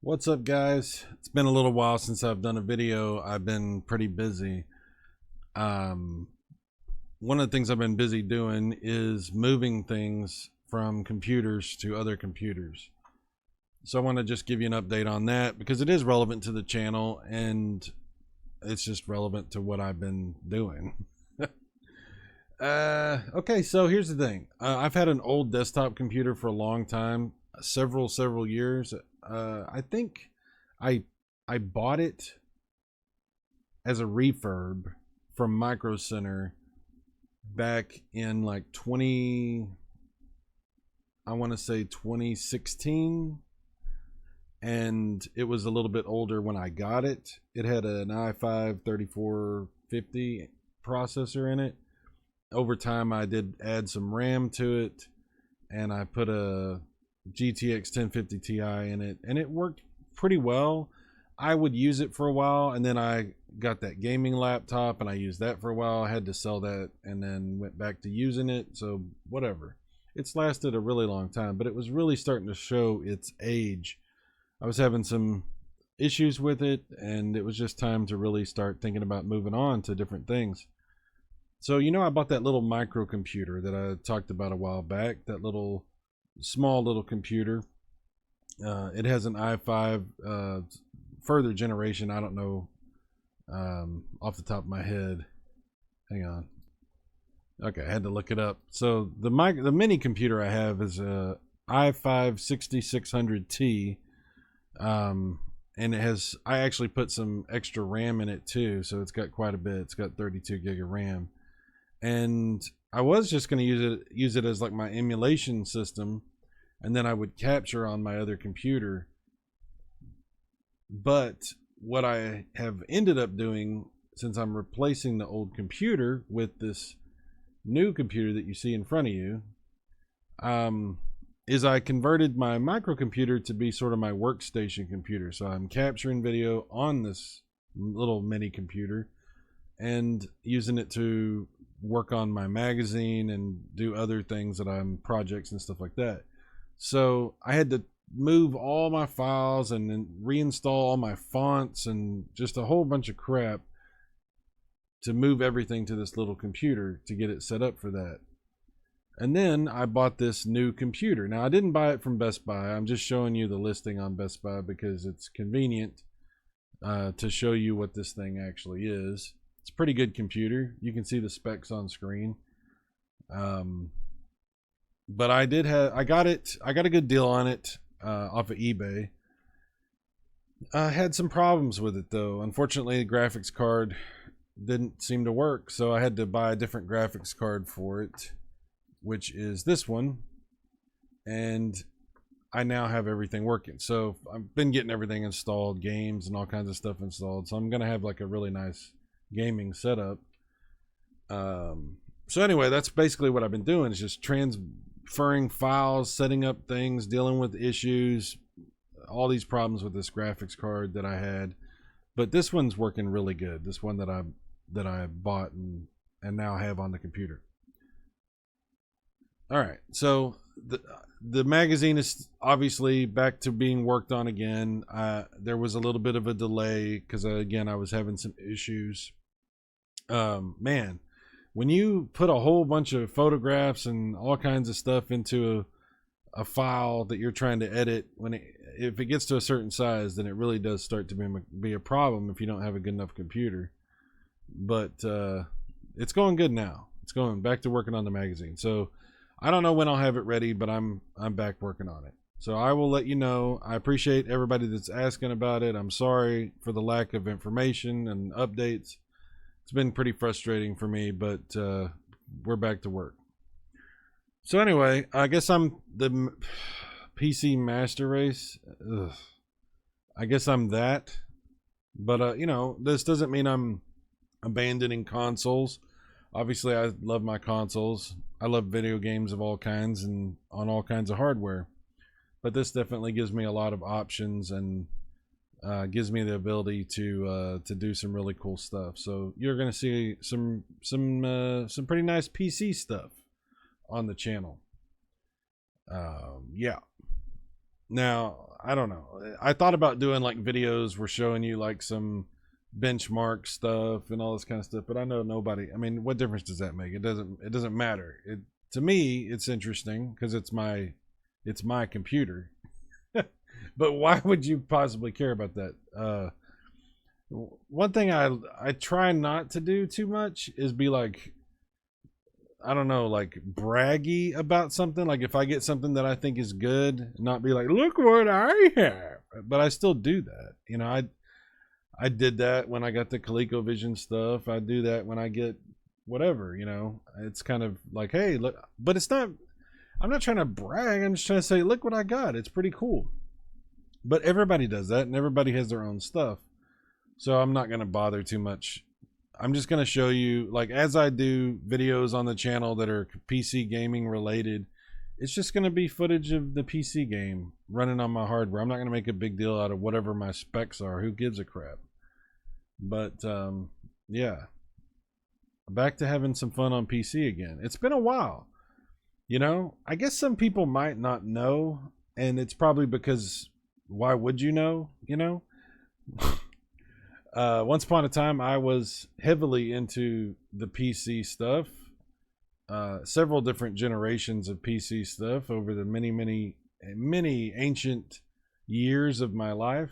What's up, guys? It's been a little while since I've done a video. I've been pretty busy. One of the things I've been busy doing is moving things from computers to other computers. So I want to just give you an update on that because it is relevant to the channel and it's just relevant to what I've been doing. Okay, so here's the thing. I've had an old desktop computer for a long time, several years. I think I bought it as a refurb from Micro Center back in like I want to say 2016, and it was a little bit older when I got it. It had an i5-3450 processor in it. Over time I did add some RAM to it, and I put a GTX 1050 Ti in it, and it worked pretty well. I would use it for a while, and then I got that gaming laptop and I used that for a while. I had to sell that and then went back to using it, so whatever. It's lasted a really long time, but it was really starting to show its age. I was having some issues with it, and it was just time to really start thinking about moving on to different things. So, I bought that little microcomputer that I talked about a while back, that small little computer. It has an i5 further generation. I don't know off the top of my head. Hang on. Okay, I had to look it up. So the mini computer I have is a i5 6600T, and I actually put some extra RAM in it too, so it's got quite a bit. It's got 32 gig of RAM, and I was just going to use it as like my emulation system, and then I would capture on my other computer. But what I have ended up doing, since I'm replacing the old computer with this new computer that you see in front of you, is I converted my microcomputer to be sort of my workstation computer. So I'm capturing video on this little mini computer and using it to work on my magazine and do other things that I'm projects and stuff like that. So I had to move all my files and then reinstall all my fonts and just a whole bunch of crap to move everything to this little computer to get it set up for that. And then I bought this new computer. Now, I didn't buy it from Best Buy. I'm just showing you the listing on Best Buy because it's convenient to show you what this thing actually is. It's a pretty good computer. You can see the specs on screen. But I got a good deal on it off of eBay. I had some problems with it though. Unfortunately, the graphics card didn't seem to work, so I had to buy a different graphics card for it, which is this one. And I now have everything working. So I've been getting everything installed, games and all kinds of stuff installed. So I'm gonna have like a really nice gaming setup. So anyway, that's basically what I've been doing, is just transferring files, setting up things, dealing with issues, all these problems with this graphics card that I had. But this one's working really good. This one that I bought and now have on the computer. All right, so the magazine is obviously back to being worked on again. There was a little bit of a delay because again, I was having some issues. Man, when you put a whole bunch of photographs and all kinds of stuff into a file that you're trying to edit, if it gets to a certain size, then it really does start to be a problem if you don't have a good enough computer. But it's going good now. It's going back to working on the magazine. So I don't know when I'll have it ready, but I'm back working on it. So I will let you know. I appreciate everybody that's asking about it. I'm sorry for the lack of information and updates. It's been pretty frustrating for me, but we're back to work. So anyway, I guess I'm the PC master race. Ugh. I guess I'm that. But, this doesn't mean I'm abandoning consoles. Obviously, I love my consoles. I love video games of all kinds and on all kinds of hardware. But this definitely gives me a lot of options and gives me the ability to do some really cool stuff. So you're going to see some pretty nice PC stuff on the channel. Yeah. Now, I don't know. I thought about doing like videos where showing you like some benchmark stuff and all this kind of stuff, but I know nobody. I mean, what difference does that make? It doesn't matter. It to me, it's interesting because it's my computer. But why would you possibly care about that? One thing I try not to do too much is be like, I don't know, like braggy about something. Like if I get something that I think is good, not be like, look what I have. But I still do that. You know, I did that when I got the ColecoVision stuff. I do that when I get whatever, you know. It's kind of like, hey, look, but it's not, I'm not trying to brag. I'm just trying to say, look what I got. It's pretty cool. But everybody does that, and everybody has their own stuff. So I'm not going to bother too much. I'm just going to show you, like, as I do videos on the channel that are PC gaming related, it's just going to be footage of the PC game running on my hardware. I'm not going to make a big deal out of whatever my specs are. Who gives a crap? But, yeah. Back to having some fun on PC again. It's been a while. You know, I guess some people might not know, and it's probably because, why would you know, you know? Once upon a time, I was heavily into the PC stuff. Several different generations of PC stuff over the many ancient years of my life.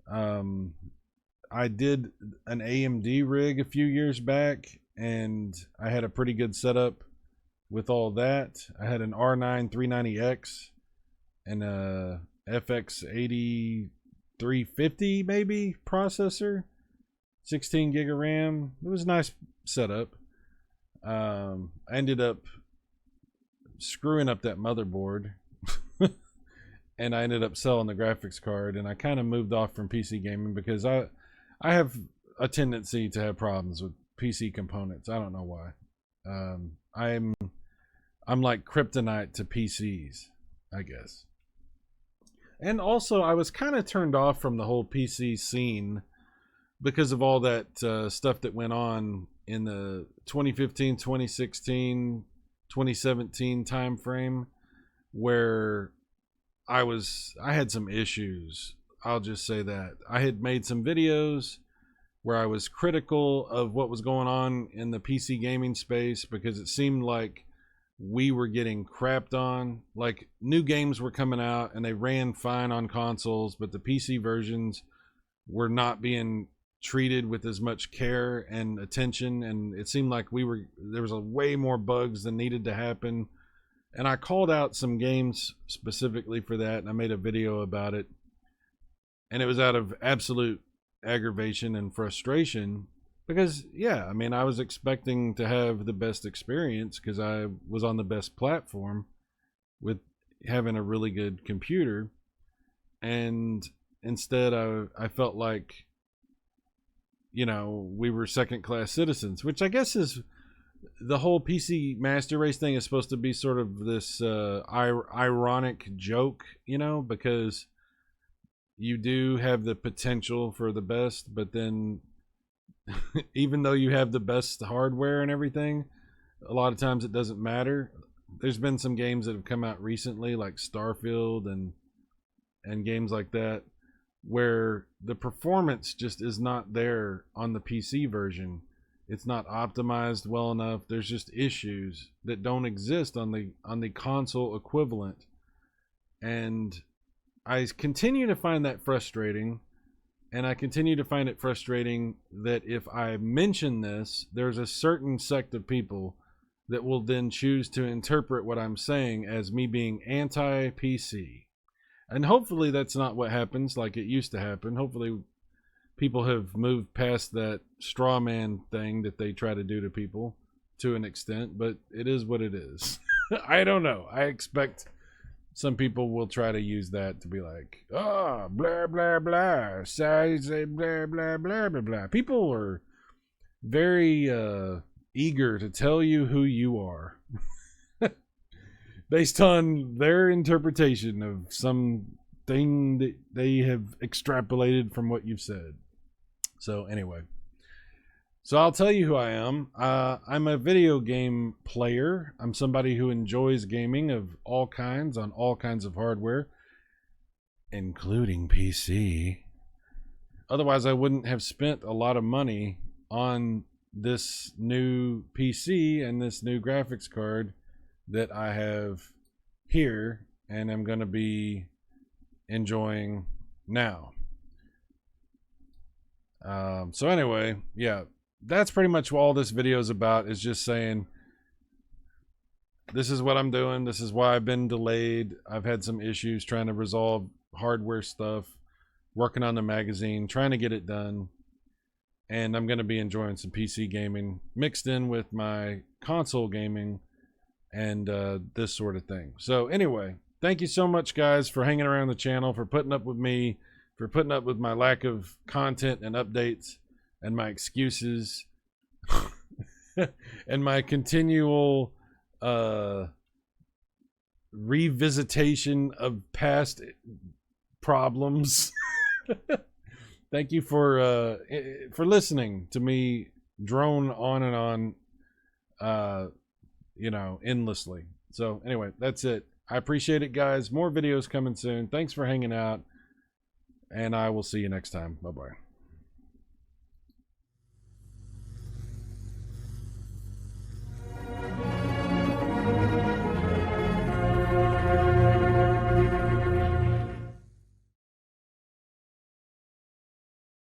I did an AMD rig a few years back, and I had a pretty good setup with all that. I had an R9 390X and a FX80 350 maybe processor, 16 gig of RAM. It was a nice setup. I ended up screwing up that motherboard and I ended up selling the graphics card, and I kind of moved off from PC gaming because I have a tendency to have problems with PC components. I don't know why. I'm like kryptonite to PCs, I guess. And also, I was kind of turned off from the whole PC scene because of all that stuff that went on in the 2015, 2016, 2017 time frame, where I had some issues. I'll just say that. I had made some videos where I was critical of what was going on in the PC gaming space because it seemed like we were getting crapped on. Like, new games were coming out and they ran fine on consoles, but the PC versions were not being treated with as much care and attention, and it seemed like there was a way more bugs than needed to happen. And I called out some games specifically for that, and I made a video about it, and it was out of absolute aggravation and frustration. Because, yeah, I mean, I was expecting to have the best experience because I was on the best platform with having a really good computer. And instead, I felt like, you know, we were second-class citizens, which I guess is the whole PC master race thing is supposed to be sort of this ironic joke, you know, because you do have the potential for the best, but then even though you have the best hardware and everything, a lot of times it doesn't matter. There's been some games that have come out recently, like Starfield and games like that, where the performance just is not there on the PC version. It's not optimized well enough. There's just issues that don't exist on the console equivalent. And I continue to find that frustrating. And I continue to find it frustrating that if I mention this, there's a certain sect of people that will then choose to interpret what I'm saying as me being anti-PC. And hopefully that's not what happens like it used to happen. Hopefully people have moved past that straw man thing that they try to do to people to an extent, but it is what it is. I don't know. I expect some people will try to use that to be like, oh, blah, blah, blah, size, blah, blah, blah, blah, blah. People are very eager to tell you who you are based on their interpretation of some thing that they have extrapolated from what you've said. So anyway, so I'll tell you who I am. I'm a video game player. I'm somebody who enjoys gaming of all kinds on all kinds of hardware. including PC. Otherwise, I wouldn't have spent a lot of money on this new PC and this new graphics card that I have here and I'm going to be enjoying now. So anyway, yeah, that's pretty much what all this video is about, is just saying this is what I'm doing. This is why I've been delayed. I've had some issues trying to resolve hardware stuff, working on the magazine, trying to get it done. And I'm going to be enjoying some PC gaming mixed in with my console gaming and this sort of thing. So anyway, thank you so much, guys, for hanging around the channel, for putting up with me, for putting up with my lack of content and updates and my excuses and my continual revisitation of past problems. Thank you for listening to me drone on and on, you know, endlessly. So anyway, that's it. I appreciate it, guys. More videos coming soon. Thanks for hanging out, and I will see you next time. Bye-bye.